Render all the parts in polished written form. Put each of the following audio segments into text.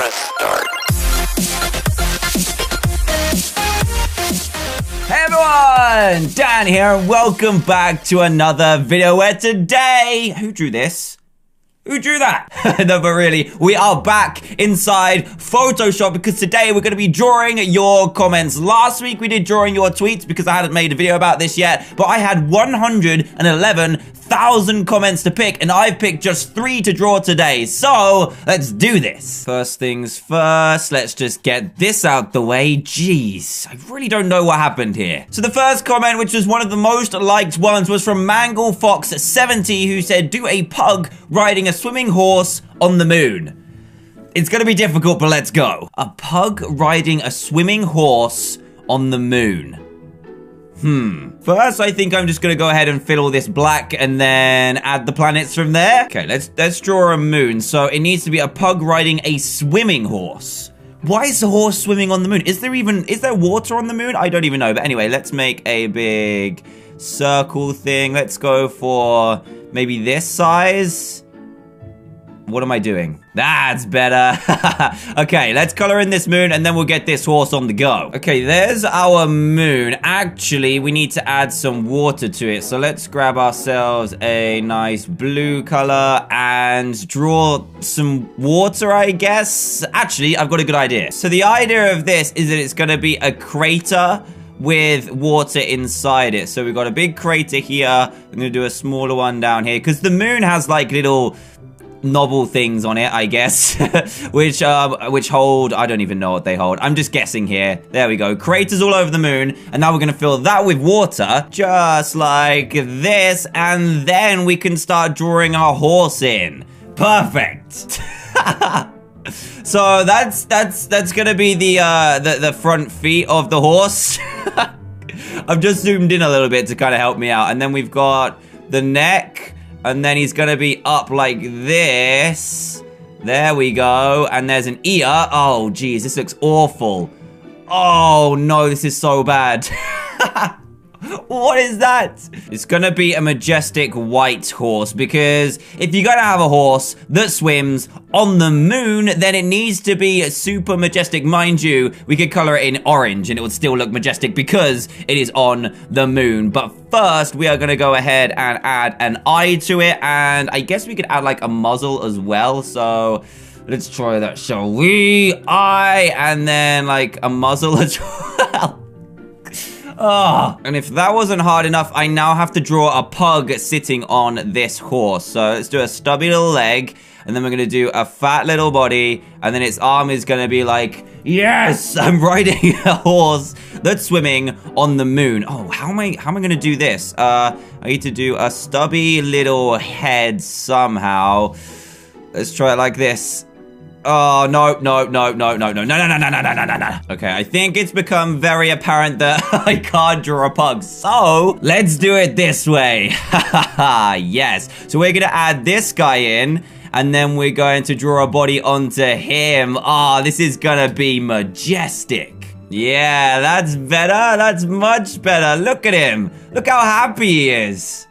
press start. Hey everyone, Dan here, and welcome back to another video where today... Who drew this? Who drew that? No, but really, we are back inside Photoshop because today we're going to be drawing your comments. Last week we did drawing your tweets because I hadn't made a video about this yet, but I had 111,000 comments to pick, and I've picked just 3 to draw today. So, let's do this. First things first, let's just get this out the way. Jeez, I really don't know what happened here. So the first comment, which was one of the most liked ones, was from MangleFox70, who said, do a pug riding a swimming horse on the moon. It's gonna be difficult, but let's go. A pug riding a swimming horse on the moon. First, I think I'm just gonna go ahead and fill all this black and then add the planets from there. Okay, let's draw a moon. So it needs to be a pug riding a swimming horse. Why is the horse swimming on the moon? Is there water on the moon? I don't even know. But anyway, let's make a big circle thing. Let's go for maybe this size. What am I doing? That's better. Okay, let's color in this moon and then we'll get this horse on the go. Okay, there's our moon. Actually, we need to add some water to it. So let's grab ourselves a nice blue color and draw some water, I guess. Actually, I've got a good idea. So the idea of this is that it's going to be a crater with water inside it. So we've got a big crater here. I'm going to do a smaller one down here because the moon has like little knobble things on it, I guess, which hold, I don't even know what they hold. I'm just guessing here. There we go. Craters all over the moon, and now we're gonna fill that with water, just like this, and then we can start drawing our horse in. Perfect. So that's gonna be the front feet of the horse. I've just zoomed in a little bit to kind of help me out, and then we've got the neck. And then he's gonna be up like this. There we go. And there's an ear. Oh, geez, this looks awful. Oh, no, this is so bad. What is that? It's gonna be a majestic white horse because if you're gonna have a horse that swims on the moon, then it needs to be super majestic. Mind you, we could color it in orange and it would still look majestic because it is on the moon. But first, we are gonna go ahead and add an eye to it, and I guess we could add like a muzzle as well. So let's try that, shall we? Eye, and then like a muzzle as well. Oh, and if that wasn't hard enough, I now have to draw a pug sitting on this horse. So let's do a stubby little leg, and then we're gonna do a fat little body, and then its arm is gonna be like, yes, I'm riding a horse that's swimming on the moon. Oh, how am I gonna do this? I need to do a stubby little head somehow. Let's try it like this. Oh, no. Okay, I think it's become very apparent that I can't draw a pug. So, let's do it this way. Yes. So we're going to add this guy in, and then we're going to draw a body onto him. Oh, this is going to be majestic. Yeah, that's better. That's much better. Look at him. Look how happy he is.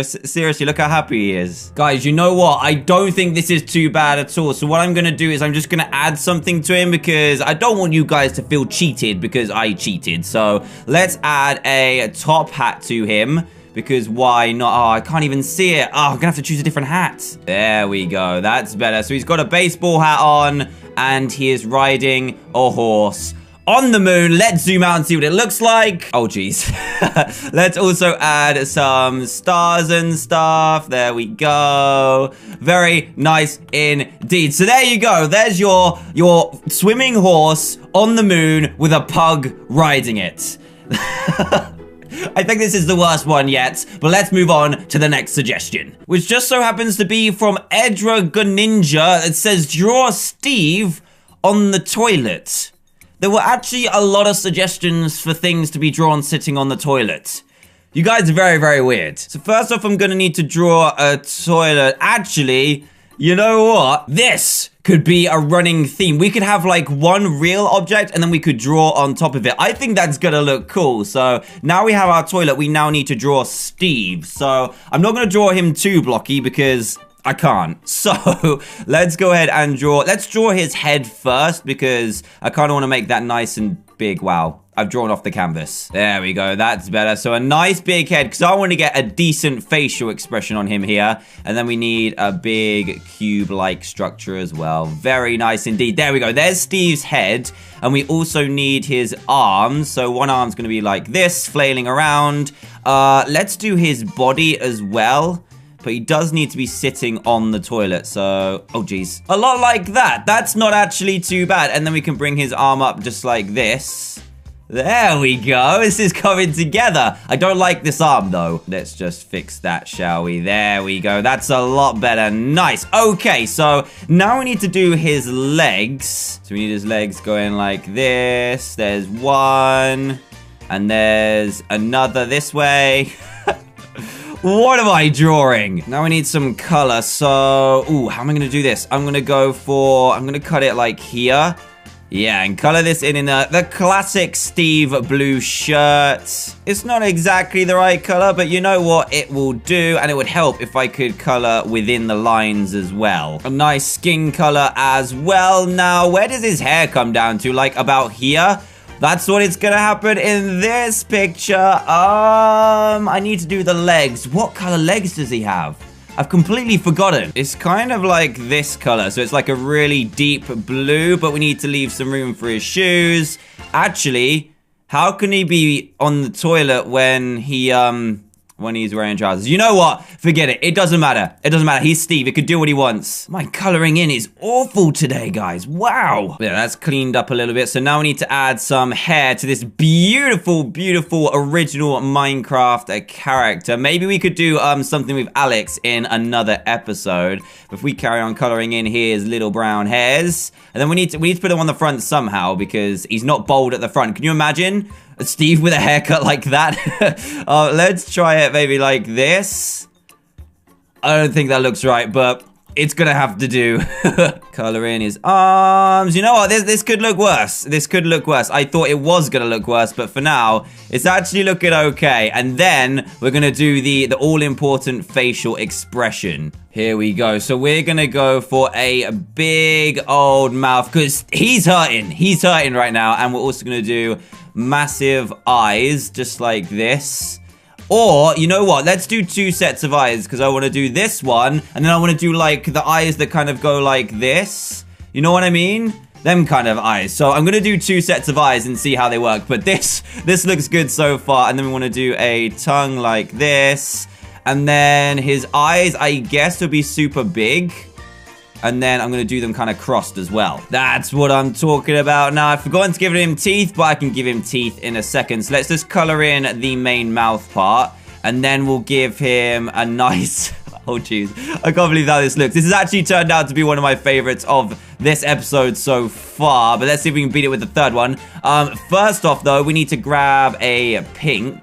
Seriously, look how happy he is. Guys, you know what? I don't think this is too bad at all. So what I'm going to do is I'm just going to add something to him because I don't want you guys to feel cheated because I cheated. So let's add a top hat to him because why not? Oh, I can't even see it. Oh, I'm going to have to choose a different hat. There we go. That's better. So he's got a baseball hat on and he is riding a horse on the moon. Let's zoom out and see what it looks like. Oh, geez. Let's also add some stars and stuff. There we go. Very nice indeed. So there you go. There's your swimming horse on the moon with a pug riding it. I think this is the worst one yet, but let's move on to the next suggestion, which just so happens to be from Edra Ninja. It says, draw Steve on the toilet. There were actually a lot of suggestions for things to be drawn sitting on the toilet. You guys are very, very weird. So first off, I'm gonna need to draw a toilet. Actually, you know what? This could be a running theme. We could have like one real object and then we could draw on top of it. I think that's gonna look cool. So now we have our toilet. We now need to draw Steve. So I'm not gonna draw him too blocky because I can't. So let's go ahead and draw. Let's draw his head first because I kind of want to make that nice and big. Wow. I've drawn off the canvas. There we go. That's better. So a nice big head because I want to get a decent facial expression on him here. And then we need a big cube-like structure as well. Very nice indeed. There we go. There's Steve's head. And we also need his arms. So one arm's going to be like this, flailing around. Let's do his body as well. But he does need to be sitting on the toilet, so... Oh, geez. A lot like that. That's not actually too bad. And then we can bring his arm up just like this. There we go. This is coming together. I don't like this arm, though. Let's just fix that, shall we? There we go. That's a lot better. Nice. Okay, so now we need to do his legs. So we need his legs going like this. There's one. And there's another this way. What am I drawing? Now we need some color. So, ooh, how am I going to do this? I'm going to cut it like here. Yeah, and color this in the classic Steve blue shirt. It's not exactly the right color, but you know what? It will do, and it would help if I could color within the lines as well. A nice skin color as well. Now, where does his hair come down to? Like about here? That's what it's gonna happen in this picture. I need to do the legs. What color legs does he have? I've completely forgotten. It's kind of like this color. So it's like a really deep blue, but we need to leave some room for his shoes. Actually, how can he be on the toilet when he's wearing trousers? You know what? Forget it. It doesn't matter. It doesn't matter. He's Steve. He could do what he wants. My coloring in is awful today, guys. Wow. Yeah, that's cleaned up a little bit. So now we need to add some hair to this beautiful, beautiful original Minecraft character. Maybe we could do something with Alex in another episode. If we carry on coloring in his little brown hairs. And then we need to put him on the front somehow because he's not bold at the front. Can you imagine? Steve with a haircut like that. Let's try it maybe like this. I don't think that looks right, but it's gonna have to do. Color in his arms. You know what? This could look worse. This could look worse. I thought it was gonna look worse, but for now, it's actually looking okay. And then we're gonna do the all-important facial expression. Here we go. So we're gonna go for a big old mouth because he's hurting. He's hurting right now. And we're also gonna do massive eyes just like this. Or, you know what? Let's do two sets of eyes because I want to do this one and then I want to do like the eyes that kind of go like this. You know what I mean? Them kind of eyes. So I'm going to do two sets of eyes and see how they work. But this looks good so far. And then we want to do a tongue like this. And then his eyes, I guess, will be super big. And then I'm going to do them kind of crossed as well. That's what I'm talking about. Now, I've forgotten to give him teeth, but I can give him teeth in a second. So let's just color in the main mouth part. And then we'll give him a nice... Oh, jeez. I can't believe how this looks. This has actually turned out to be one of my favorites of this episode so far. But let's see if we can beat it with the third one. First off, though, we need to grab a pink.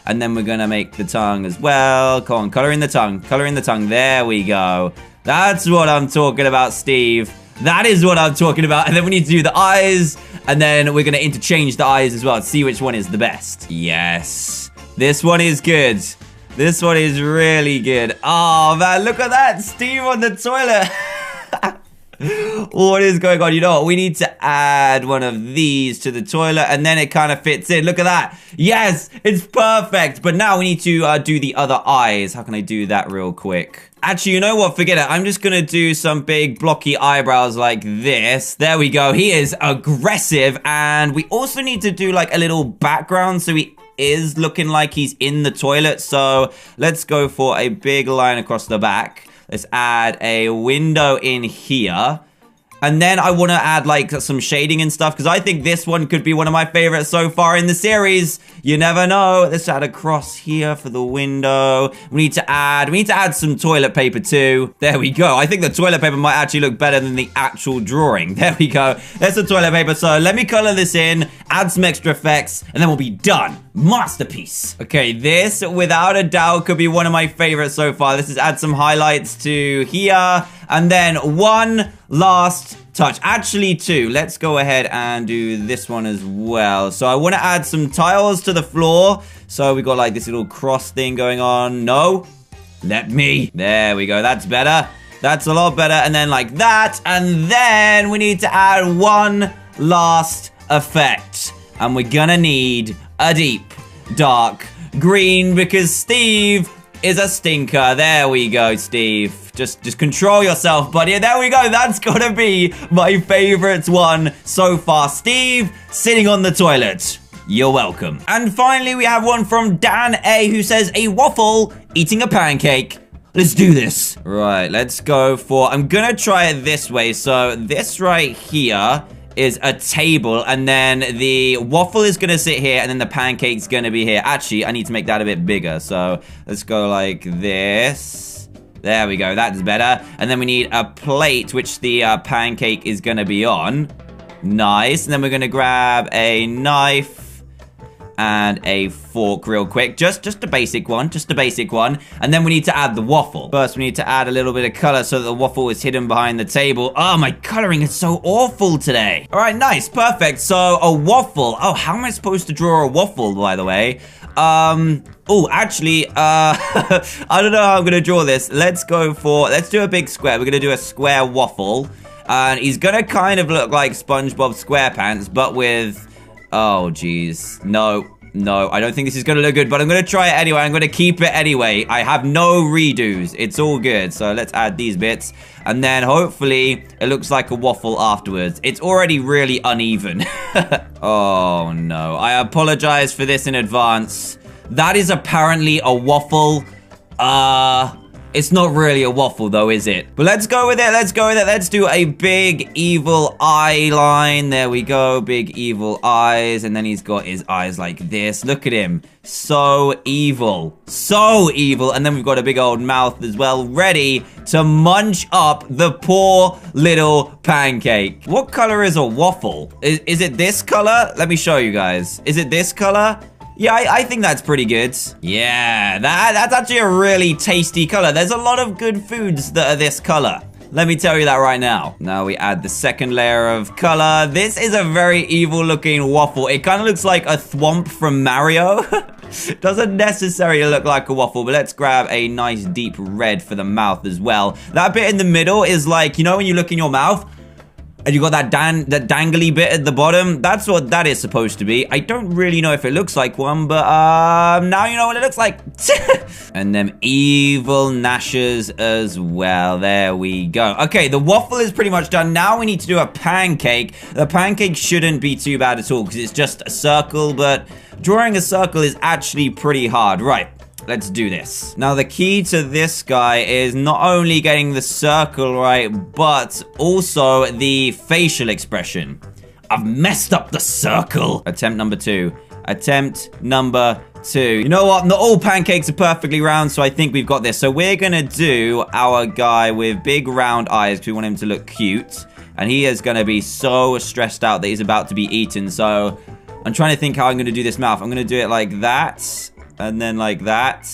And then we're going to make the tongue as well. Come on, color in the tongue. Color in the tongue. There we go. That's what I'm talking about, Steve. That is what I'm talking about. And then we need to do the eyes. And then we're going to interchange the eyes as well to see which one is the best. Yes. This one is good. This one is really good. Oh, man. Look at that. Steve on the toilet. What is going on? You know what? We need to add one of these to the toilet. And then it kind of fits in. Look at that. Yes. It's perfect. But now we need to do the other eyes. How can I do that real quick? Actually, you know what? Forget it. I'm just going to do some big blocky eyebrows like this. There we go. He is aggressive. And we also need to do like a little background so he is looking like he's in the toilet. So let's go for a big line across the back. Let's add a window in here. And then I want to add like some shading and stuff because I think this one could be one of my favorites so far in the series. You never know. Let's add a cross here for the window. We need to add some toilet paper too. There we go. I think the toilet paper might actually look better than the actual drawing. There we go. There's the toilet paper. So let me color this in, add some extra effects, and then we'll be done. Masterpiece. Okay, this without a doubt could be one of my favorites so far. Let's just add some highlights to here. And then one last touch. Actually, two. Let's go ahead and do this one as well. So I want to add some tiles to the floor. So we got like this little cross thing going on. No. Let me. There we go. That's better. That's a lot better. And then like that. And then we need to add one last effect. And we're gonna need a deep, dark green because Steve is a stinker. There we go, Steve. Just control yourself, buddy. There we go. That's gonna be my favorite one so far. Steve sitting on the toilet. You're welcome. And finally, we have one from Dan A who says, a waffle eating a pancake. Let's do this. Right, let's go for... I'm gonna try it this way. So this right here is a table, and then the waffle is gonna sit here, and then the pancake's gonna be here. Actually, I need to make that a bit bigger. So let's go like this. There we go. That's better. And then we need a plate, which the pancake is gonna be on. Nice. And then we're gonna grab a knife and a fork real quick. Just a basic one. Just a basic one. And then we need to add the waffle. First, we need to add a little bit of color so that the waffle is hidden behind the table. Oh, my coloring is so awful today. All right, nice. Perfect. So, a waffle. Oh, how am I supposed to draw a waffle, by the way? Oh, actually, I don't know how I'm going to draw this. Let's do a big square. We're going to do a square waffle. And he's going to kind of look like SpongeBob SquarePants, but with... Oh, jeez. No, I don't think this is going to look good, but I'm going to try it anyway. I'm going to keep it anyway. I have no redos. It's all good. So let's add these bits. And then hopefully it looks like a waffle afterwards. It's already really uneven. Oh, no. I apologize for this in advance. That is apparently a waffle. It's not really a waffle though, is it? But let's go with it. Let's go with it. Let's do a big evil eye line. There we go. Big evil eyes. And then he's got his eyes like this. Look at him. So evil. So evil. And then we've got a big old mouth as well, ready to munch up the poor little pancake. What color is a waffle? Is it this color? Let me show you guys. Is it this color? Yeah, I think that's pretty good. Yeah, that's actually a really tasty color. There's a lot of good foods that are this color. Let me tell you that right now. Now we add the second layer of color. This is a very evil looking waffle. It kind of looks like a thwomp from Mario. Doesn't necessarily look like a waffle, but let's grab a nice deep red for the mouth as well. That bit in the middle is like, you know when you look in your mouth? And you got that dangly bit at the bottom. That's what that is supposed to be. I don't really know if it looks like one, but now you know what it looks like. And them evil gnashers as well. There we go. Okay, the waffle is pretty much done. Now we need to do a pancake. The pancake shouldn't be too bad at all because it's just a circle, but drawing a circle is actually pretty hard. Right. Let's do this. Now, the key to this guy is not only getting the circle right, but also the facial expression. I've messed up the circle. Attempt number 2. Attempt number 2. You know what? Not all pancakes are perfectly round, so I think we've got this. So we're going to do our guy with big round eyes because we want him to look cute. And he is going to be so stressed out that he's about to be eaten. So I'm trying to think how I'm going to do this mouth. I'm going to do it like that. And then like that.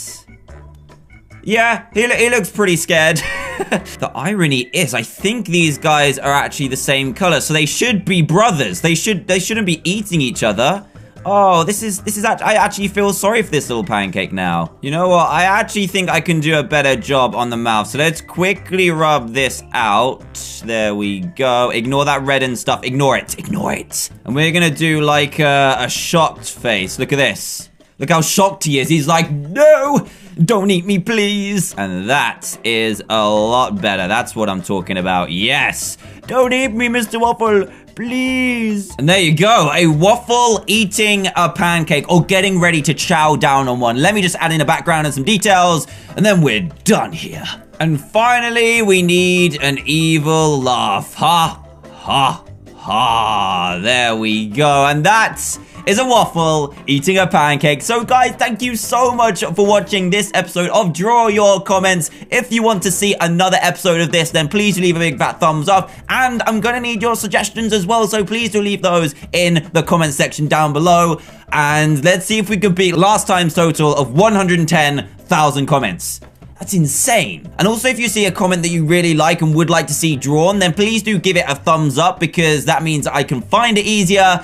Yeah, he looks pretty scared. The irony is, I think these guys are actually the same color, so they should be brothers. They shouldn't be eating each other. Oh, this is I actually feel sorry for this little pancake now. You know what? I actually think I can do a better job on the mouth. So let's quickly rub this out. There we go. Ignore that red and stuff. Ignore it. Ignore it. And we're gonna do like a shocked face. Look at this. Look how shocked he is. He's like, no, don't eat me, please. And that is a lot better. That's what I'm talking about. Yes. Don't eat me, Mr. Waffle, please. And there you go. A waffle eating a pancake or getting ready to chow down on one. Let me just add in a background and some details, and then we're done here. And finally, we need an evil laugh. Ha, ha, ha. There we go. And that's is a waffle eating a pancake. So guys, thank you so much for watching this episode of Draw Your Comments. If you want to see another episode of this, then please leave a big fat thumbs up. And I'm gonna need your suggestions as well, so please do leave those in the comment section down below. And let's see if we can beat last time's total of 110,000 comments. That's insane. And also, if you see a comment that you really like and would like to see drawn, then please do give it a thumbs up, because that means I can find it easier.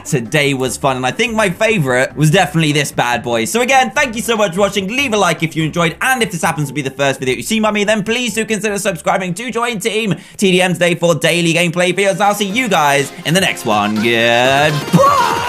Today was fun, and I think my favorite was definitely this bad boy. So again, thank you so much for watching. Leave a like if you enjoyed, and if this happens to be the first video you see by me, then please do consider subscribing to join Team TDM today for daily gameplay videos. I'll see you guys in the next one. Goodbye!